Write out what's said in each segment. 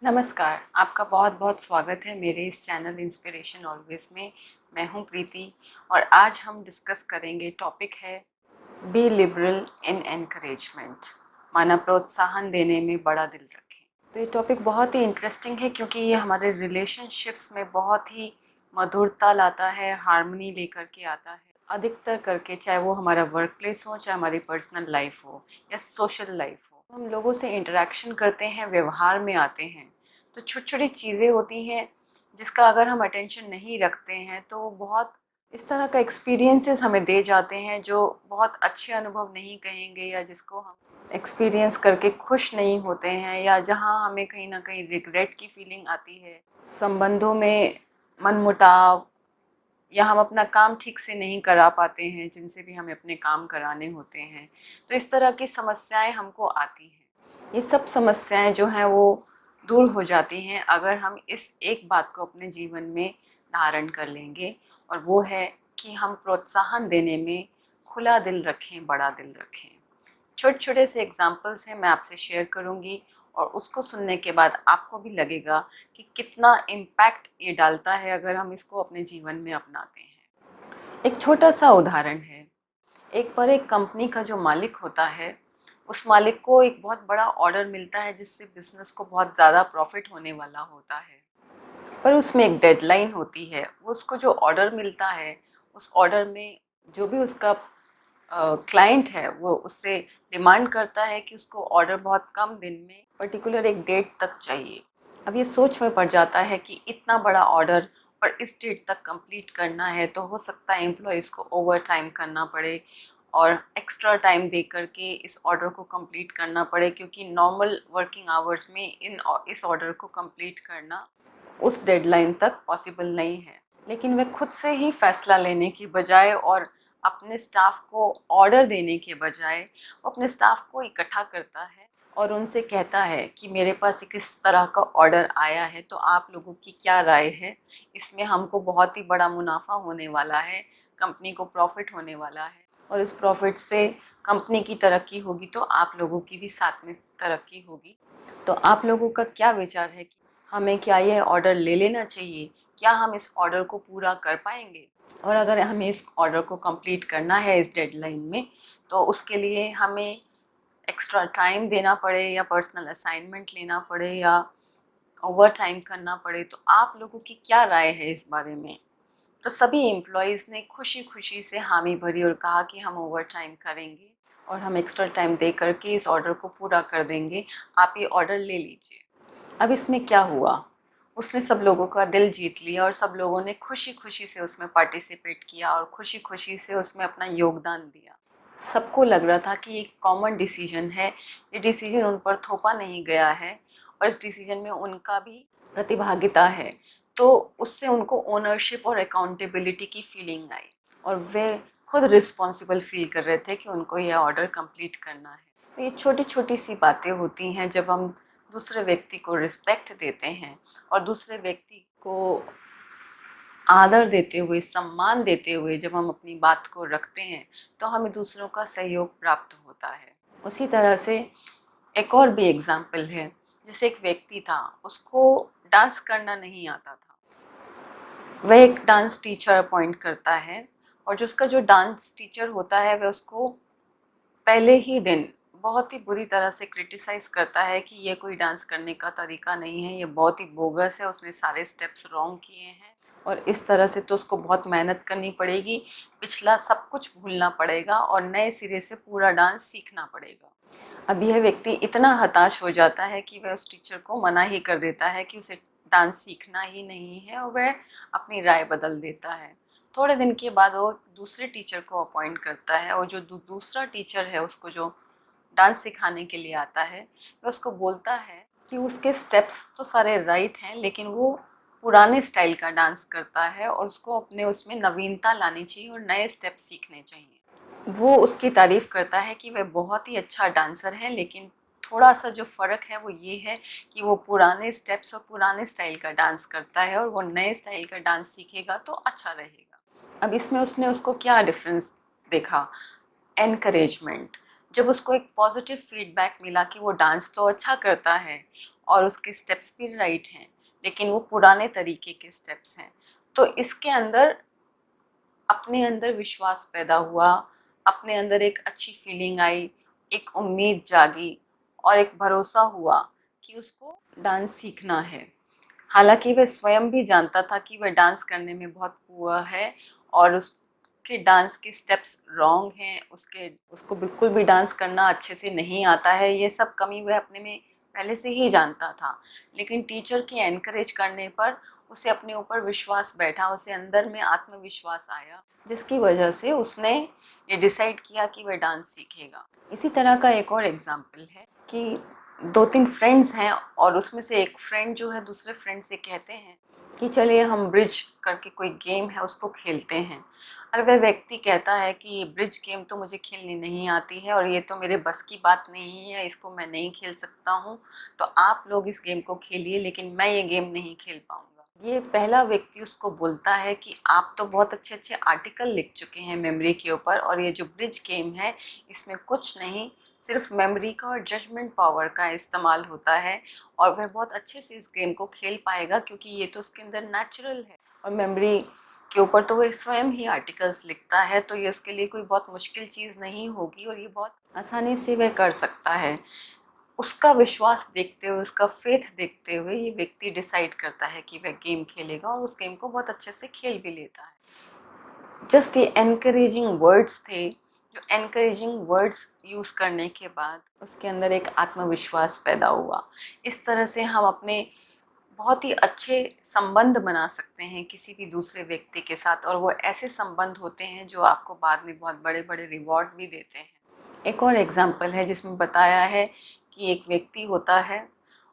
नमस्कार, आपका बहुत-बहुत स्वागत है मेरे इस चैनल इंस्पिरेशन ऑलवेज़ में। मैं हूँ प्रीति और आज हम डिस्कस करेंगे टॉपिक है बी लिबरल इन एनकरेजमेंट, माना प्रोत्साहन देने में बड़ा दिल रखें। तो ये टॉपिक बहुत ही इंटरेस्टिंग है क्योंकि ये हमारे रिलेशनशिप्स में बहुत ही मधुरता लाता है, हार्मनी लेकर के आता है। अधिकतर करके चाहे वो हमारा वर्क प्लेस हो, चाहे हमारी पर्सनल लाइफ हो या सोशल लाइफ हो, हम लोगों से इंटरेक्शन करते हैं, व्यवहार में आते हैं, तो छोटी-छोटी चीज़ें होती हैं जिसका अगर हम अटेंशन नहीं रखते हैं तो बहुत इस तरह का एक्सपीरियंसेस हमें दे जाते हैं जो बहुत अच्छे अनुभव नहीं कहेंगे या जिसको हम एक्सपीरियंस करके खुश नहीं होते हैं या जहाँ हमें कहीं न कहीं रिग्रेट की फीलिंग आती है। संबंधों में मनमुटाव या हम अपना काम ठीक से नहीं करा पाते हैं जिनसे भी हमें अपने काम कराने होते हैं। तो इस तरह की समस्याएँ हमको आती हैं। ये सब समस्याएँ जो हैं वो दूर हो जाती हैं अगर हम इस एक बात को अपने जीवन में धारण कर लेंगे और वो है कि हम प्रोत्साहन देने में खुला दिल रखें, बड़ा दिल रखें। छोटे-छोटे से एग्ज़ाम्पल्स हैं मैं आपसे शेयर करूँगी और उसको सुनने के बाद आपको भी लगेगा कि कितना इम्पैक्ट ये डालता है अगर हम इसको अपने जीवन में अपनाते हैं। एक छोटा-सा उदाहरण है। एक कंपनी का जो मालिक होता है, उस मालिक को एक बहुत बड़ा ऑर्डर मिलता है जिससे बिज़नेस को बहुत ज़्यादा प्रॉफ़िट होने वाला होता है। पर उसमें एक डेडलाइन होती है। वो उसको जो ऑर्डर मिलता है, उस ऑर्डर में जो भी उसका क्लाइंट है वो उससे डिमांड करता है कि उसको ऑर्डर बहुत कम दिन में पर्टिकुलर एक डेट तक चाहिए। अब ये सोच में पड़ जाता है कि इतना बड़ा ऑर्डर और इस डेट तक कंप्लीट करना है तो हो सकता है एम्प्लॉइज़ को ओवर टाइम करना पड़े और एक्स्ट्रा टाइम दे कर के इस ऑर्डर को कंप्लीट करना पड़े क्योंकि नॉर्मल वर्किंग आवर्स में इस ऑर्डर को कंप्लीट करना उस डेडलाइन तक पॉसिबल नहीं है। लेकिन वह खुद से ही फ़ैसला लेने की बजाय और अपने स्टाफ़ को ऑर्डर देने के बजाय वो अपने स्टाफ़ को इकट्ठा करता है और उनसे कहता है कि मेरे पास एक इस तरह का ऑर्डर आया है, तो आप लोगों की क्या राय है? इसमें हमको बहुत ही बड़ा मुनाफ़ा होने वाला है, कंपनी को प्रॉफ़िट होने वाला है और इस प्रॉफ़िट से कंपनी की तरक्की होगी तो आप लोगों की भी साथ में तरक्की होगी। तो आप लोगों का क्या विचार है कि हमें क्या यह ऑर्डर ले लेना चाहिए? क्या हम इस ऑर्डर को पूरा कर पाएँगे? और अगर हमें इस ऑर्डर को कंप्लीट करना है इस डेडलाइन में, तो उसके लिए हमें एक्स्ट्रा टाइम देना पड़े या पर्सनल असाइनमेंट लेना पड़े या ओवर टाइम करना पड़े, तो आप लोगों की क्या राय है इस बारे में? तो सभी एम्प्लॉइज़ ने खुशी-खुशी से हामी भरी और कहा कि हम ओवर टाइम करेंगे और हम एक्स्ट्रा टाइम दे कर के इस ऑर्डर को पूरा कर देंगे, आप ये ऑर्डर ले लीजिए। अब इसमें क्या हुआ? उसने सब लोगों का दिल जीत लिया और सब लोगों ने खुशी-खुशी से उसमें पार्टिसिपेट किया और खुशी-खुशी से उसमें अपना योगदान दिया। सबको लग रहा था कि ये कॉमन डिसीजन है, ये डिसीजन उन पर थोपा नहीं गया है और इस डिसीजन में उनका भी प्रतिभागिता है। तो उससे उनको ओनरशिप और अकाउंटेबिलिटी की फीलिंग आई और वे खुद रिस्पॉन्सिबल फ़ील कर रहे थे कि उनको यह ऑर्डर कंप्लीट करना है। तो ये छोटी-छोटी सी बातें होती हैं जब हम दूसरे व्यक्ति को रिस्पेक्ट देते हैं और दूसरे व्यक्ति को आदर देते हुए, सम्मान देते हुए जब हम अपनी बात को रखते हैं, तो हमें दूसरों का सहयोग प्राप्त होता है। उसी तरह से एक और भी एग्ज़ाम्पल है, जैसे एक व्यक्ति था, उसको डांस करना नहीं आता था। वह एक डांस टीचर अपॉइंट करता है और जो उसका जो डांस टीचर होता है, वह उसको पहले ही दिन बहुत ही बुरी तरह से क्रिटिसाइज़ करता है कि ये कोई डांस करने का तरीका नहीं है, ये बहुत ही बोगस है, उसने सारे स्टेप्स रॉन्ग किए हैं और इस तरह से तो उसको बहुत मेहनत करनी पड़ेगी, पिछला सब कुछ भूलना पड़ेगा और नए सिरे से पूरा डांस सीखना पड़ेगा। अब यह व्यक्ति इतना हताश हो जाता है कि वह उस टीचर को मना ही कर देता है कि उसे डांस सीखना ही नहीं है और वह अपनी राय बदल देता है। थोड़े दिन के बाद वो दूसरे टीचर को अपॉइंट करता है और जो दूसरा टीचर है उसको जो डांस सिखाने के लिए आता है, वह उसको बोलता है कि उसके स्टेप्स तो सारे राइट हैं लेकिन वो पुराने स्टाइल का डांस करता है और उसको अपने उसमें नवीनता लानी चाहिए और नए स्टेप्स सीखने चाहिए। वो उसकी तारीफ़ करता है कि वह बहुत ही अच्छा डांसर है लेकिन थोड़ा-सा जो फ़र्क है वो ये है कि वो पुराने स्टेप्स और पुराने स्टाइल का डांस करता है और वो नए स्टाइल का डांस सीखेगा तो अच्छा रहेगा। अब इसमें उसने उसको क्या डिफ़रेंस देखा? एनकरेजमेंट। जब उसको एक पॉज़िटिव फ़ीडबैक मिला कि वो डांस तो अच्छा करता है और उसके स्टेप्स भी राइट हैं, लेकिन वो पुराने तरीके के स्टेप्स हैं। तो इसके अंदर अपने अंदर विश्वास पैदा हुआ, अपने अंदर एक अच्छी फीलिंग आई, एक उम्मीद जागी और एक भरोसा हुआ कि उसको डांस सीखना है। हालांकि वह स्वयं भी जानता था कि वह डांस करने में बहुत पुअर है और उसके डांस के स्टेप्स रॉन्ग हैं, उसको बिल्कुल भी डांस करना अच्छे से नहीं आता है। ये सब कमी वह अपने में पहले से ही जानता था, लेकिन टीचर की एनकरेज करने पर उसे अपने ऊपर विश्वास बैठा, उसे अंदर में आत्मविश्वास आया, जिसकी वजह से उसने ये डिसाइड किया कि वह डांस सीखेगा। इसी तरह का एक और एग्जाम्पल है कि दो तीन फ्रेंड्स हैं और उसमें से एक फ्रेंड जो है दूसरे फ्रेंड से कहते हैं कि चलिए हम ब्रिज करके कोई गेम है उसको खेलते हैं। और वह व्यक्ति कहता है कि ये ब्रिज गेम तो मुझे खेलनी नहीं आती है और ये तो मेरे बस की बात नहीं है, इसको मैं नहीं खेल सकता हूँ, तो आप लोग इस गेम को खेलिए, लेकिन मैं ये गेम नहीं खेल पाऊँगा। ये पहला व्यक्ति उसको बोलता है कि आप तो बहुत अच्छे अच्छे आर्टिकल लिख चुके हैं मेमोरी के ऊपर, और ये जो ब्रिज गेम है इसमें कुछ नहीं, सिर्फ मेमोरी का और जजमेंट पावर का इस्तेमाल होता है, और वह बहुत अच्छे से इस गेम को खेल पाएगा क्योंकि ये तो उसके अंदर नेचुरल है। और मेमोरी के ऊपर तो वह स्वयं ही आर्टिकल्स लिखता है, तो ये उसके लिए कोई बहुत मुश्किल चीज़ नहीं होगी और ये बहुत आसानी से वह कर सकता है। उसका विश्वास देखते हुए, उसका फेथ देखते हुए ये व्यक्ति डिसाइड करता है कि वह गेम खेलेगा और उस गेम को बहुत अच्छे से खेल भी लेता है। जस्ट ये एनकरेजिंग वर्ड्स थे, जो एनकरेजिंग वर्ड्स यूज़ करने के बाद उसके अंदर एक आत्मविश्वास पैदा हुआ। इस तरह से हम अपने बहुत ही अच्छे संबंध बना सकते हैं किसी भी दूसरे व्यक्ति के साथ, और वो ऐसे संबंध होते हैं जो आपको बाद में बहुत बड़े बड़े रिवॉर्ड भी देते हैं। एक और एग्जाम्पल है जिसमें बताया है कि एक व्यक्ति होता है,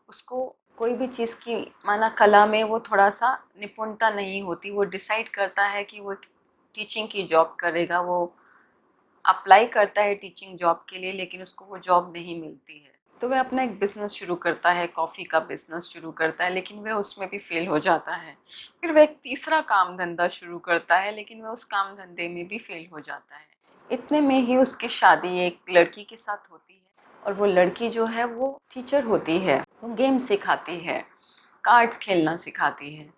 उसको कोई भी चीज़ की माना कला में वो थोड़ा सा निपुणता नहीं होती, वो डिसाइड करता है कि वो टीचिंग की जॉब करेगा, वो अप्लाई करता है टीचिंग जॉब के लिए, लेकिन उसको वो जॉब नहीं मिलती है। तो वह अपना एक बिज़नेस शुरू करता है, कॉफ़ी का बिज़नेस शुरू करता है, लेकिन वह उसमें भी फेल हो जाता है। फिर वह एक तीसरा काम धंधा शुरू करता है, लेकिन वह उस काम धंधे में भी फेल हो जाता है। इतने में ही उसकी शादी एक लड़की के साथ होती है, और वो लड़की जो है वो टीचर होती है, वो गेम सिखाती है, कार्ड्स खेलना सिखाती है।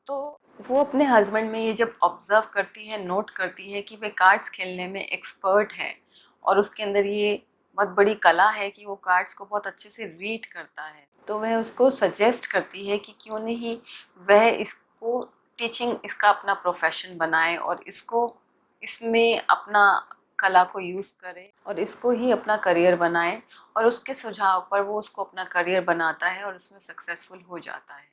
तो वो अपने हस्बैंड में ये जब ऑब्ज़र्व करती है, नोट करती है कि वे कार्ड्स खेलने में एक्सपर्ट है और उसके अंदर ये बहुत बड़ी कला है कि वो कार्ड्स को बहुत अच्छे से रीड करता है, तो वह उसको सजेस्ट करती है कि क्यों नहीं वह इसको टीचिंग, इसका अपना प्रोफेशन बनाए और इसको इसमें अपना कला को यूज़ करे और इसको ही अपना करियर बनाए। और उसके सुझाव पर वो उसको अपना करियर बनाता है और उसमें सक्सेसफुल हो जाता है।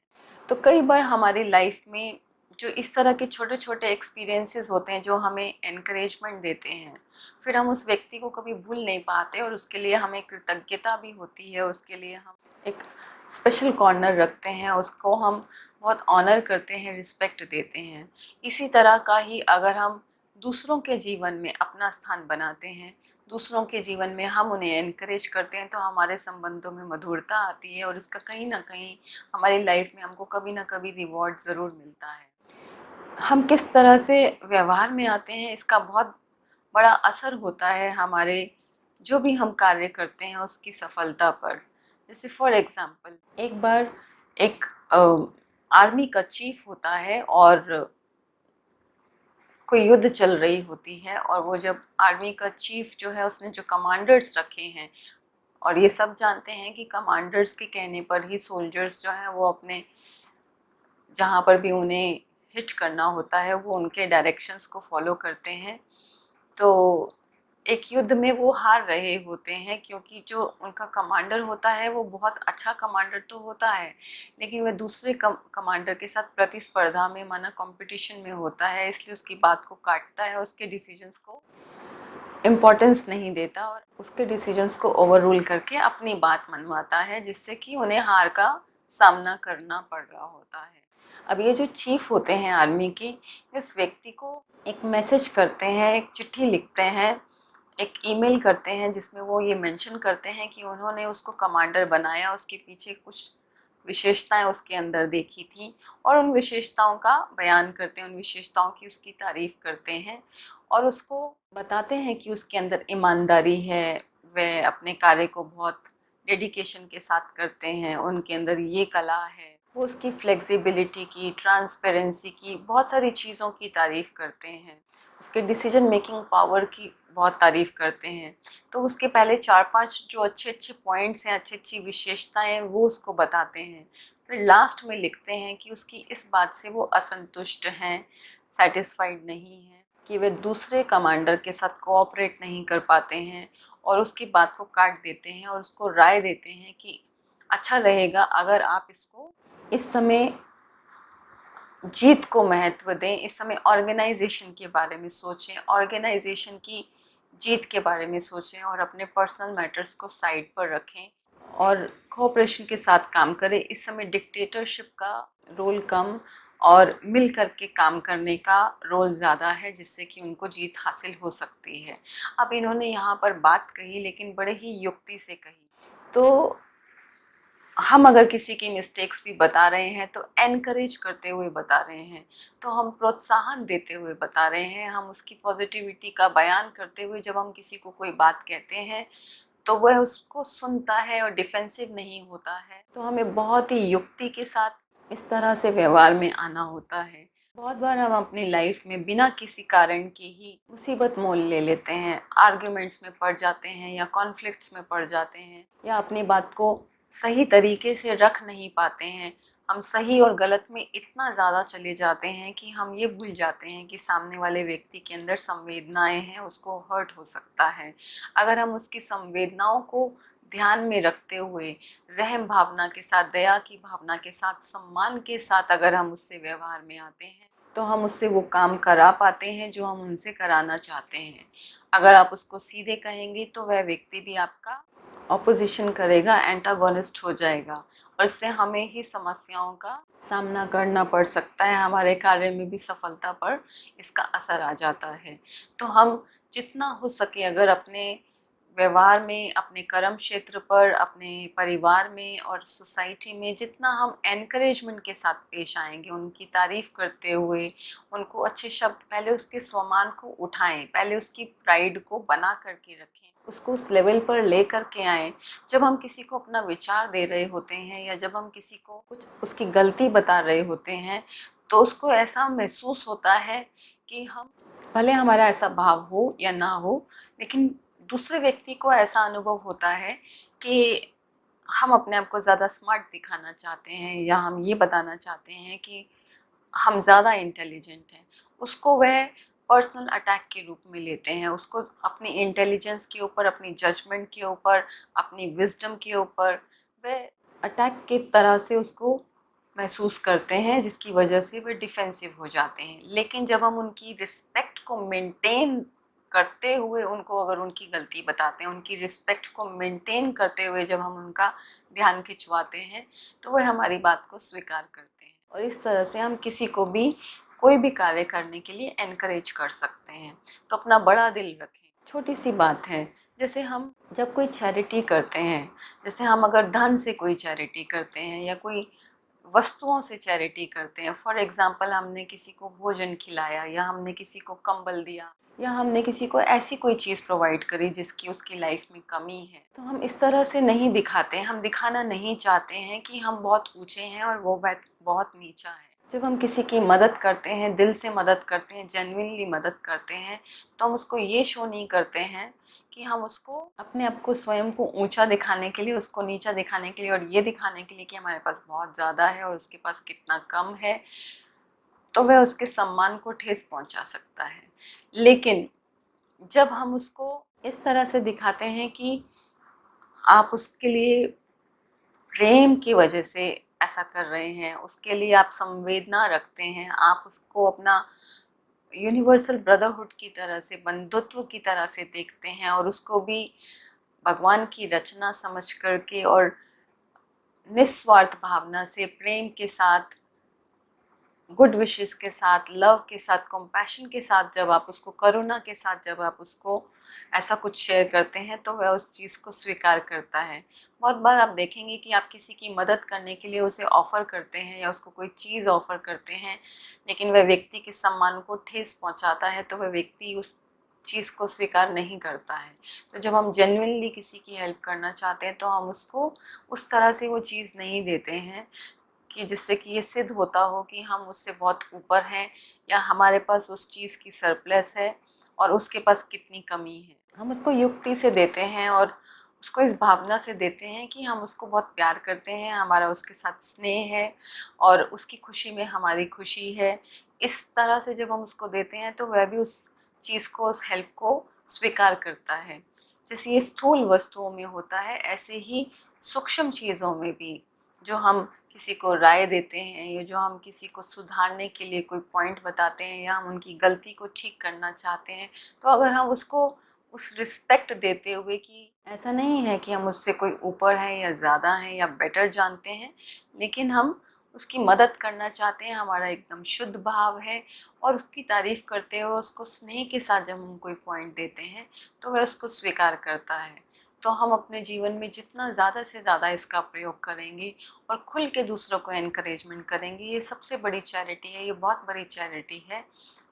तो कई बार हमारी लाइफ में जो इस तरह के छोटे छोटे एक्सपीरियंसेस होते हैं जो हमें एनकरेजमेंट देते हैं, फिर हम उस व्यक्ति को कभी भूल नहीं पाते और उसके लिए हमें कृतज्ञता भी होती है, उसके लिए हम एक स्पेशल कॉर्नर रखते हैं, उसको हम बहुत ऑनर करते हैं, रिस्पेक्ट देते हैं। इसी तरह का ही अगर हम दूसरों के जीवन में अपना स्थान बनाते हैं, दूसरों के जीवन में हम उन्हें एनकरेज करते हैं, तो हमारे संबंधों में मधुरता आती है और इसका कहीं ना कहीं हमारी लाइफ में हमको कभी ना कभी रिवॉर्ड ज़रूर मिलता है। हम किस तरह से व्यवहार में आते हैं इसका बहुत बड़ा असर होता है हमारे जो भी हम कार्य करते हैं उसकी सफलता पर। जैसे फॉर एग्ज़ाम्पल, एक बार एक आर्मी का चीफ होता है और कोई युद्ध चल रही होती है, और वो जब आर्मी का चीफ जो है उसने जो कमांडर्स रखे हैं, और ये सब जानते हैं कि कमांडर्स के कहने पर ही सोल्जर्स जो हैं वो अपने जहाँ पर भी उन्हें हिट करना होता है वो उनके डायरेक्शंस को फॉलो करते हैं। तो एक युद्ध में वो हार रहे होते हैं क्योंकि जो उनका कमांडर होता है वो बहुत अच्छा कमांडर तो होता है, लेकिन वह दूसरे कमांडर के साथ प्रतिस्पर्धा में माना कंपटीशन में होता है, इसलिए उसकी बात को काटता है, उसके डिसीजंस को इम्पोर्टेंस नहीं देता और उसके डिसीजंस को ओवर रूल करके अपनी बात मनवाता है, जिससे कि उन्हें हार का सामना करना पड़ रहा होता है। अब ये जो चीफ होते हैं आर्मी के, इस व्यक्ति को एक मैसेज करते हैं, एक चिट्ठी लिखते हैं, एक ईमेल करते हैं जिसमें वो ये मेंशन करते हैं कि उन्होंने उसको कमांडर बनाया, उसके पीछे कुछ विशेषताएं उसके अंदर देखी थी, और उन विशेषताओं का बयान करते हैं, उन विशेषताओं की उसकी तारीफ़ करते हैं और उसको बताते हैं कि उसके अंदर ईमानदारी है, वह अपने कार्य को बहुत डेडिकेशन के साथ करते हैं, उनके अंदर ये कला है, वो उसकी फ्लेक्सिबिलिटी की, ट्रांसपेरेंसी की, बहुत सारी चीज़ों की तारीफ़ करते हैं, उसके डिसीजन मेकिंग पावर की बहुत तारीफ़ करते हैं। तो उसके पहले 4-5 जो अच्छे-अच्छे पॉइंट्स हैं, अच्छी-अच्छी विशेषताएँ हैं, वो उसको बताते हैं। फिर लास्ट में लिखते हैं कि उसकी इस बात से वो असंतुष्ट हैं, सैटिस्फाइड नहीं हैं, कि वे दूसरे कमांडर के साथ कोऑपरेट नहीं कर पाते हैं और उसकी बात को काट देते हैं और उसको राय देते हैं कि अच्छा रहेगा अगर आप इसको इस समय जीत को महत्व दें, इस समय ऑर्गेनाइजेशन के बारे में सोचें, ऑर्गेनाइजेशन की जीत के बारे में सोचें और अपने पर्सनल मैटर्स को साइड पर रखें और कोऑपरेशन के साथ काम करें। इस समय डिक्टेटरशिप का रोल कम और मिल करके काम करने का रोल ज़्यादा है, जिससे कि उनको जीत हासिल हो सकती है। अब इन्होंने यहाँ पर बात कही, लेकिन बड़े ही युक्ति से कही। तो हम अगर किसी की मिस्टेक्स भी बता रहे हैं तो एनकरेज करते हुए बता रहे हैं, तो हम प्रोत्साहन देते हुए बता रहे हैं, हम उसकी पॉजिटिविटी का बयान करते हुए जब हम किसी को कोई बात कहते हैं तो वह उसको सुनता है और डिफेंसिव नहीं होता है। तो हमें बहुत ही युक्ति के साथ इस तरह से व्यवहार में आना होता है। बहुत बार हम अपनी लाइफ में बिना किसी कारण की ही मुसीबत मोल ले लेते हैं, आर्ग्यूमेंट्स में पड़ जाते हैं या कॉन्फ्लिक्ट्स में पड़ जाते हैं या अपनी बात को सही तरीके से रख नहीं पाते हैं। हम सही और गलत में इतना ज़्यादा चले जाते हैं कि हम ये भूल जाते हैं कि सामने वाले व्यक्ति के अंदर संवेदनाएं हैं, उसको हर्ट हो सकता है। अगर हम उसकी संवेदनाओं को ध्यान में रखते हुए रहम भावना के साथ, दया की भावना के साथ, सम्मान के साथ अगर हम उससे व्यवहार में आते हैं तो हम उससे वो काम करा पाते हैं जो हम उनसे कराना चाहते हैं। अगर आप उसको सीधे कहेंगे तो वह व्यक्ति भी आपका ऑपोजिशन करेगा, एंटागोनिस्ट हो जाएगा और इससे हमें ही समस्याओं का सामना करना पड़ सकता है, हमारे कार्य में भी सफलता पर इसका असर आ जाता है। तो हम जितना हो सके अगर अपने व्यवहार में, अपने कर्म क्षेत्र पर, अपने परिवार में और सोसाइटी में जितना हम एनकरेजमेंट के साथ पेश आएंगे, उनकी तारीफ़ करते हुए, उनको अच्छे शब्द, पहले उसके सम्मान को उठाएं, पहले उसकी प्राइड को बना करके रखें, उसको उस लेवल पर ले करके आएँ। जब हम किसी को अपना विचार दे रहे होते हैं या जब हम किसी को कुछ उसकी गलती बता रहे होते हैं तो उसको ऐसा महसूस होता है कि हम, भले हमारा ऐसा भाव हो या ना हो, लेकिन दूसरे व्यक्ति को ऐसा अनुभव होता है कि हम अपने आप को ज़्यादा स्मार्ट दिखाना चाहते हैं या हम ये बताना चाहते हैं कि हम ज़्यादा इंटेलिजेंट हैं। उसको वह पर्सनल अटैक के रूप में लेते हैं, उसको अपनी इंटेलिजेंस के ऊपर, अपनी जजमेंट के ऊपर, अपनी विजडम के ऊपर वह अटैक की तरह से उसको महसूस करते हैं, जिसकी वजह से वे डिफेंसिव हो जाते हैं। लेकिन जब हम उनकी रिस्पेक्ट को मेंटेन करते हुए उनको अगर उनकी गलती बताते हैं, उनकी रिस्पेक्ट को मेंटेन करते हुए जब हम उनका ध्यान खिंचवाते हैं तो वह हमारी बात को स्वीकार करते हैं और इस तरह से हम किसी को भी कोई भी कार्य करने के लिए एनकरेज कर सकते हैं। तो अपना बड़ा दिल रखें। छोटी सी बात है, जैसे हम जब कोई चैरिटी करते हैं, जैसे हम अगर धन से कोई चैरिटी करते हैं या कोई वस्तुओं से चैरिटी करते हैं, फॉर एग्ज़ाम्पल हमने किसी को भोजन खिलाया या हमने किसी को कंबल दिया या हमने किसी को ऐसी कोई चीज़ प्रोवाइड करी जिसकी उसकी लाइफ में कमी है, तो हम इस तरह से नहीं दिखाते हैं, हम दिखाना नहीं चाहते हैं कि हम बहुत ऊंचे हैं और वो बहुत नीचा है। जब हम किसी की मदद करते हैं, दिल से मदद करते हैं, जेन्युइनली मदद करते हैं, तो हम उसको ये शो नहीं करते हैं कि हम उसको अपने आप को, स्वयं को ऊंचा दिखाने के लिए, उसको नीचा दिखाने के लिए और ये दिखाने के लिए कि हमारे पास बहुत ज़्यादा है और उसके पास कितना कम है, तो वह उसके सम्मान को ठेस पहुंचा सकता है। लेकिन जब हम उसको इस तरह से दिखाते हैं कि आप उसके लिए प्रेम की वजह से ऐसा कर रहे हैं, उसके लिए आप संवेदना रखते हैं, आप उसको अपना यूनिवर्सल ब्रदरहुड की तरह से, बंधुत्व की तरह से देखते हैं और उसको भी भगवान की रचना समझ करके और निस्वार्थ भावना से, प्रेम के साथ, गुड विशेस के साथ, लव के साथ, कंपैशन के साथ, जब आप उसको, करुणा के साथ जब आप उसको ऐसा कुछ शेयर करते हैं तो वह उस चीज़ को स्वीकार करता है। बहुत बार आप देखेंगे कि आप किसी की मदद करने के लिए उसे ऑफ़र करते हैं या उसको कोई चीज़ ऑफ़र करते हैं, लेकिन वह व्यक्ति के सम्मान को ठेस पहुंचाता है तो वह व्यक्ति उस चीज़ को स्वीकार नहीं करता है। तो जब हम जेन्युइनली किसी की हेल्प करना चाहते हैं तो हम उसको उस तरह से वो चीज़ नहीं देते हैं कि जिससे कि ये सिद्ध होता हो कि हम उससे बहुत ऊपर हैं या हमारे पास उस चीज़ की सरप्लस है और उसके पास कितनी कमी है। हम उसको युक्ति से देते हैं और उसको इस भावना से देते हैं कि हम उसको बहुत प्यार करते हैं, हमारा उसके साथ स्नेह है और उसकी खुशी में हमारी खुशी है। इस तरह से जब हम उसको देते हैं तो वह भी उस चीज़ को, उस हेल्प को स्वीकार करता है। जैसे ये स्थूल वस्तुओं में होता है, ऐसे ही सूक्ष्म चीज़ों में भी जो हम किसी को राय देते हैं या जो हम किसी को सुधारने के लिए कोई पॉइंट बताते हैं या हम उनकी गलती को ठीक करना चाहते हैं, तो अगर हम उसको उस रिस्पेक्ट देते हुए कि ऐसा नहीं है कि हम उससे कोई ऊपर है या ज़्यादा है या बेटर जानते हैं, लेकिन हम उसकी मदद करना चाहते हैं, हमारा एकदम शुद्ध भाव है और उसकी तारीफ़ करते हुए उसको स्नेह के साथ जब हम कोई पॉइंट देते हैं तो वह उसको स्वीकार करता है। तो हम अपने जीवन में जितना ज़्यादा से ज़्यादा इसका प्रयोग करेंगे और खुल के दूसरों को एनकरेजमेंट करेंगे, ये सबसे बड़ी चैरिटी है, ये बहुत बड़ी चैरिटी है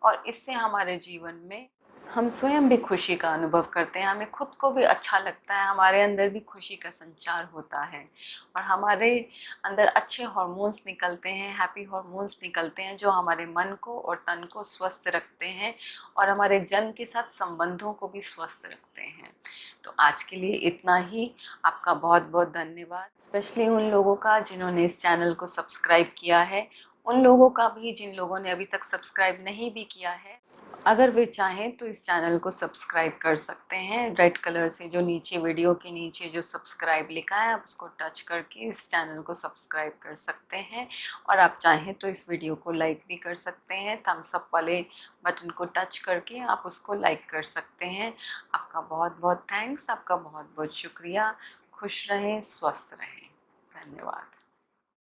और इससे हमारे जीवन में हम स्वयं भी खुशी का अनुभव करते हैं, हमें खुद को भी अच्छा लगता है, हमारे अंदर भी खुशी का संचार होता है और हमारे अंदर अच्छे हार्मोन्स निकलते हैं, हैप्पी हार्मोन्स निकलते हैं जो हमारे मन को और तन को स्वस्थ रखते हैं और हमारे जन के साथ संबंधों को भी स्वस्थ रखते हैं। तो आज के लिए इतना ही। आपका बहुत बहुत धन्यवाद, स्पेशली उन लोगों का जिन्होंने इस चैनल को सब्सक्राइब किया है, उन लोगों का भी जिन लोगों ने अभी तक सब्सक्राइब नहीं भी किया है। अगर वे चाहें तो इस चैनल को सब्सक्राइब कर सकते हैं। रेड कलर से जो नीचे वीडियो के नीचे जो सब्सक्राइब लिखा है, आप उसको टच करके इस चैनल को सब्सक्राइब कर सकते हैं और आप चाहें तो इस वीडियो को लाइक भी कर सकते हैं। थम्स अप वाले बटन को टच करके आप उसको लाइक कर सकते हैं। आपका बहुत बहुत थैंक्स, आपका बहुत बहुत शुक्रिया। खुश रहें, स्वस्थ रहें। धन्यवाद।